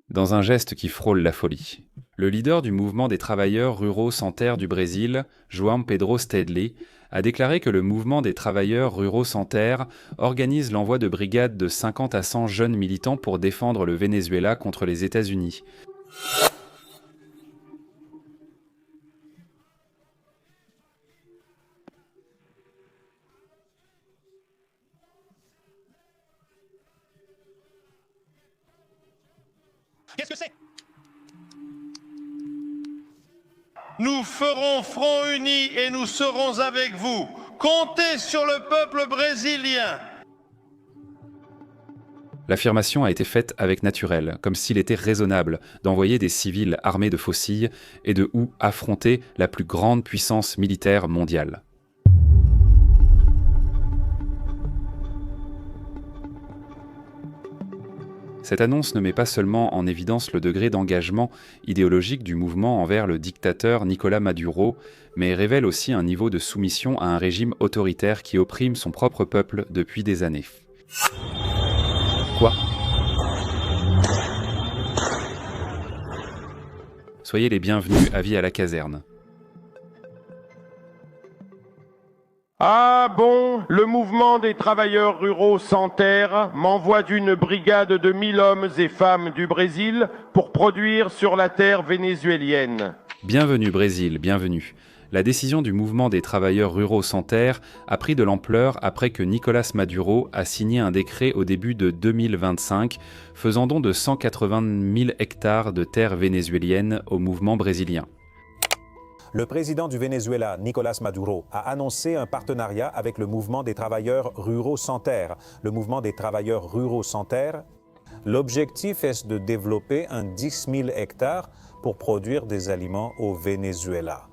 dans un geste qui frôle la folie. Le leader du mouvement des travailleurs ruraux sans terre du Brésil, João Pedro Stedley, a déclaré que le mouvement des travailleurs ruraux sans terre organise l'envoi de brigades de 50 à 100 jeunes militants pour défendre le Venezuela contre les États-Unis. Qu'est-ce que c'est? Nous ferons front uni et nous serons avec vous. Comptez sur le peuple brésilien. L'affirmation a été faite avec naturel, comme s'il était raisonnable d'envoyer des civils armés de faucilles et de où affronter la plus grande puissance militaire mondiale. Cette annonce ne met pas seulement en évidence le degré d'engagement idéologique du mouvement envers le dictateur Nicolás Maduro, mais révèle aussi un niveau de soumission à un régime autoritaire qui opprime son propre peuple depuis des années. Quoi ? Soyez les bienvenus, avis à la caserne. Ah bon, le mouvement des travailleurs ruraux sans terre m'envoie d'une brigade de 1000 hommes et femmes du Brésil pour produire sur la terre vénézuélienne. Bienvenue Brésil, bienvenue. La décision du mouvement des travailleurs ruraux sans terre a pris de l'ampleur après que Nicolás Maduro a signé un décret au début de 2025 faisant don de 180 000 hectares de terres vénézuéliennes au mouvement brésilien. Le président du Venezuela, Nicolás Maduro, a annoncé un partenariat avec le mouvement des travailleurs ruraux sans terre. Le mouvement des travailleurs ruraux sans terre, l'objectif est de développer 10 000 hectares pour produire des aliments au Venezuela.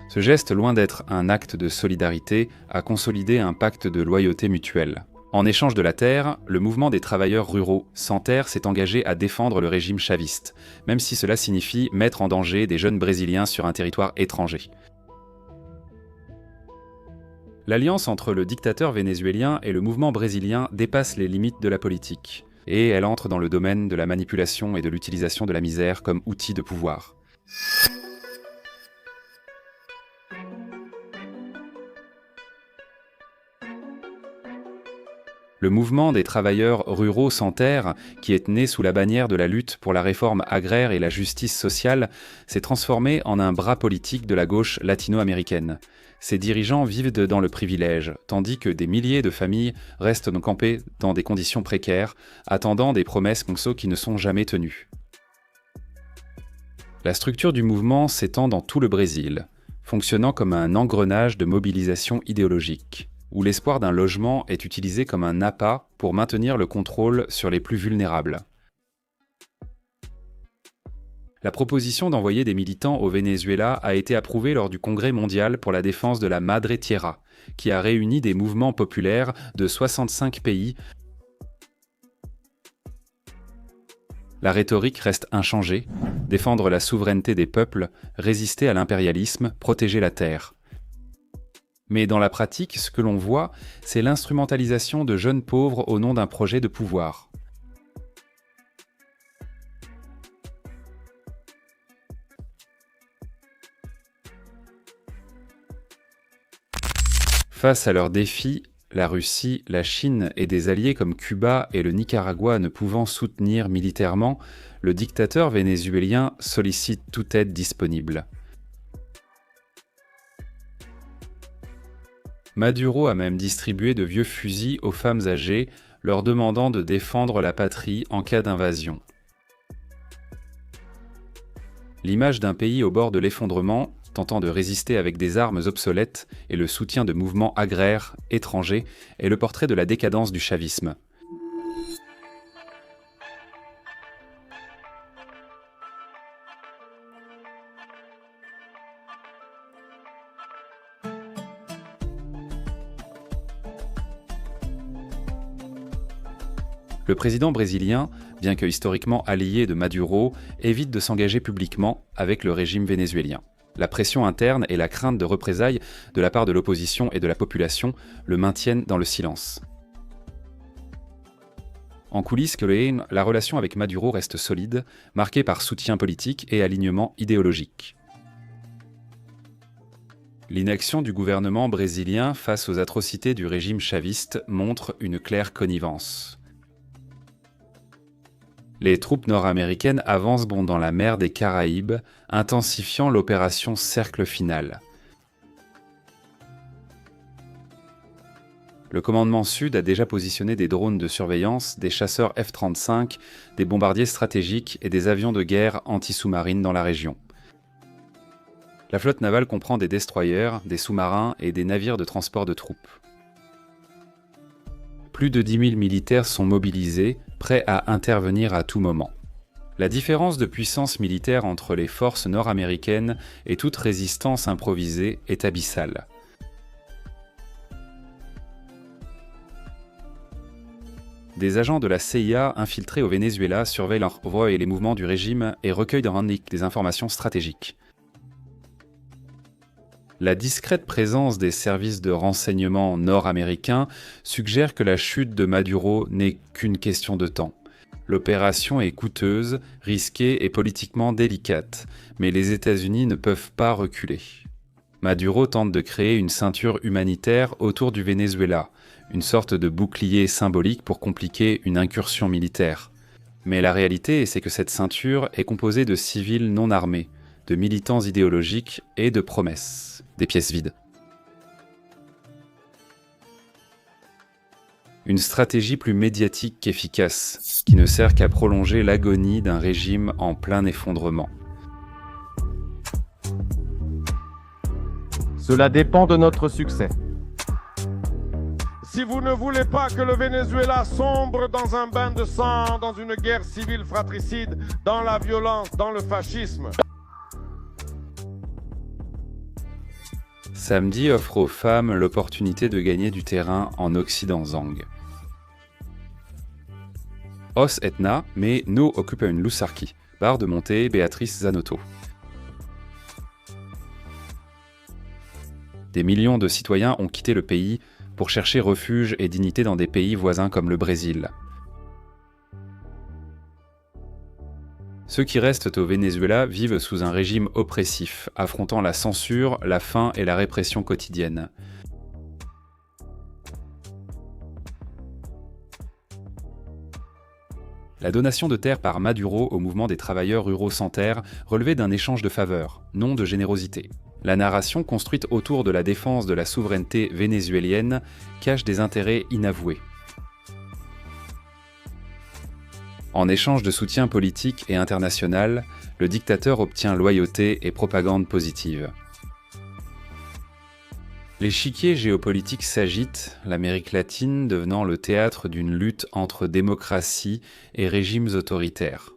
Ce geste, loin d'être un acte de solidarité, a consolidé un pacte de loyauté mutuelle. En échange de la terre, le mouvement des travailleurs ruraux sans terre s'est engagé à défendre le régime chaviste, même si cela signifie mettre en danger des jeunes Brésiliens sur un territoire étranger. L'alliance entre le dictateur vénézuélien et le mouvement brésilien dépasse les limites de la politique, et elle entre dans le domaine de la manipulation et de l'utilisation de la misère comme outil de pouvoir. Le mouvement des travailleurs ruraux sans terre, qui est né sous la bannière de la lutte pour la réforme agraire et la justice sociale, s'est transformé en un bras politique de la gauche latino-américaine. Ses dirigeants vivent dans le privilège, tandis que des milliers de familles restent campées dans des conditions précaires, attendant des promesses conso qui ne sont jamais tenues. La structure du mouvement s'étend dans tout le Brésil, fonctionnant comme un engrenage de mobilisation idéologique, où l'espoir d'un logement est utilisé comme un appât pour maintenir le contrôle sur les plus vulnérables. La proposition d'envoyer des militants au Venezuela a été approuvée lors du Congrès mondial pour la défense de la Madre Tierra, qui a réuni des mouvements populaires de 65 pays. La rhétorique reste inchangée, défendre la souveraineté des peuples, résister à l'impérialisme, protéger la terre. Mais dans la pratique, ce que l'on voit, c'est l'instrumentalisation de jeunes pauvres au nom d'un projet de pouvoir. Face à leurs défis, la Russie, la Chine et des alliés comme Cuba et le Nicaragua ne pouvant soutenir militairement, le dictateur vénézuélien sollicite toute aide disponible. Maduro a même distribué de vieux fusils aux femmes âgées, leur demandant de défendre la patrie en cas d'invasion. L'image d'un pays au bord de l'effondrement, tentant de résister avec des armes obsolètes et le soutien de mouvements agraires étrangers, est le portrait de la décadence du chavisme. Le président brésilien, bien que historiquement allié de Maduro, évite de s'engager publiquement avec le régime vénézuélien. La pression interne et la crainte de représailles de la part de l'opposition et de la population le maintiennent dans le silence. En coulisses, la relation avec Maduro reste solide, marquée par soutien politique et alignement idéologique. L'inaction du gouvernement brésilien face aux atrocités du régime chaviste montre une claire connivence. Les troupes nord-américaines avancent dans la mer des Caraïbes, intensifiant l'opération Cercle Final. Le commandement Sud a déjà positionné des drones de surveillance, des chasseurs F-35, des bombardiers stratégiques et des avions de guerre anti-sous-marines dans la région. La flotte navale comprend des destroyers, des sous-marins et des navires de transport de troupes. Plus de 10 000 militaires sont mobilisés, prêts à intervenir à tout moment. La différence de puissance militaire entre les forces nord-américaines et toute résistance improvisée est abyssale. Des agents de la CIA infiltrés au Venezuela surveillent l'envoi et les mouvements du régime et recueillent des informations stratégiques. La discrète présence des services de renseignement nord-américains suggère que la chute de Maduro n'est qu'une question de temps. L'opération est coûteuse, risquée et politiquement délicate, mais les États-Unis ne peuvent pas reculer. Maduro tente de créer une ceinture humanitaire autour du Venezuela, une sorte de bouclier symbolique pour compliquer une incursion militaire. Mais la réalité, c'est que cette ceinture est composée de civils non armés, de militants idéologiques et de promesses, des pièces vides. Une stratégie plus médiatique qu'efficace, qui ne sert qu'à prolonger l'agonie d'un régime en plein effondrement. Cela dépend de notre succès. Si vous ne voulez pas que le Venezuela sombre dans un bain de sang, dans une guerre civile fratricide, dans la violence, dans le fascisme. Samedi offre aux femmes l'opportunité de gagner du terrain en Occident Zang. Os Etna, mais no occupa une Lusarki, barre de montée Béatrice Zanotto. Des millions de citoyens ont quitté le pays pour chercher refuge et dignité dans des pays voisins comme le Brésil. Ceux qui restent au Venezuela vivent sous un régime oppressif, affrontant la censure, la faim et la répression quotidienne. La donation de terre par Maduro au mouvement des travailleurs ruraux sans terre relevait d'un échange de faveurs, non de générosité. La narration construite autour de la défense de la souveraineté vénézuélienne cache des intérêts inavoués. En échange de soutien politique et international, le dictateur obtient loyauté et propagande positive. L'échiquier géopolitique s'agite, l'Amérique latine devenant le théâtre d'une lutte entre démocratie et régimes autoritaires.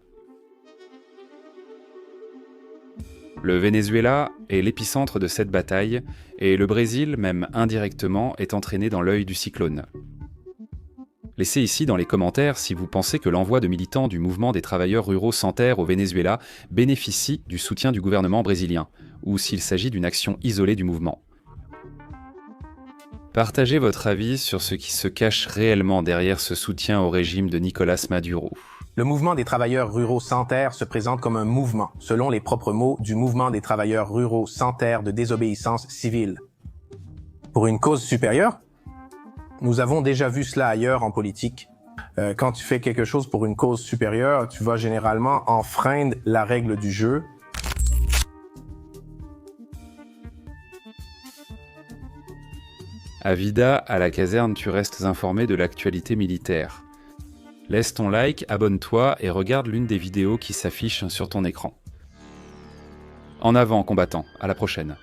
Le Venezuela est l'épicentre de cette bataille, et le Brésil, même indirectement, est entraîné dans l'œil du cyclone. Laissez ici dans les commentaires si vous pensez que l'envoi de militants du mouvement des travailleurs ruraux sans terre au Venezuela bénéficie du soutien du gouvernement brésilien, ou s'il s'agit d'une action isolée du mouvement. Partagez votre avis sur ce qui se cache réellement derrière ce soutien au régime de Nicolás Maduro. Le mouvement des travailleurs ruraux sans terre se présente comme un mouvement, selon les propres mots du mouvement des travailleurs ruraux sans terre de désobéissance civile. Pour une cause supérieure? Nous avons déjà vu cela ailleurs en politique. Quand tu fais quelque chose pour une cause supérieure, tu vas généralement enfreindre la règle du jeu. À Vida, à la caserne, tu restes informé de l'actualité militaire. Laisse ton like, abonne-toi et regarde l'une des vidéos qui s'affichent sur ton écran. En avant, combattant, à la prochaine.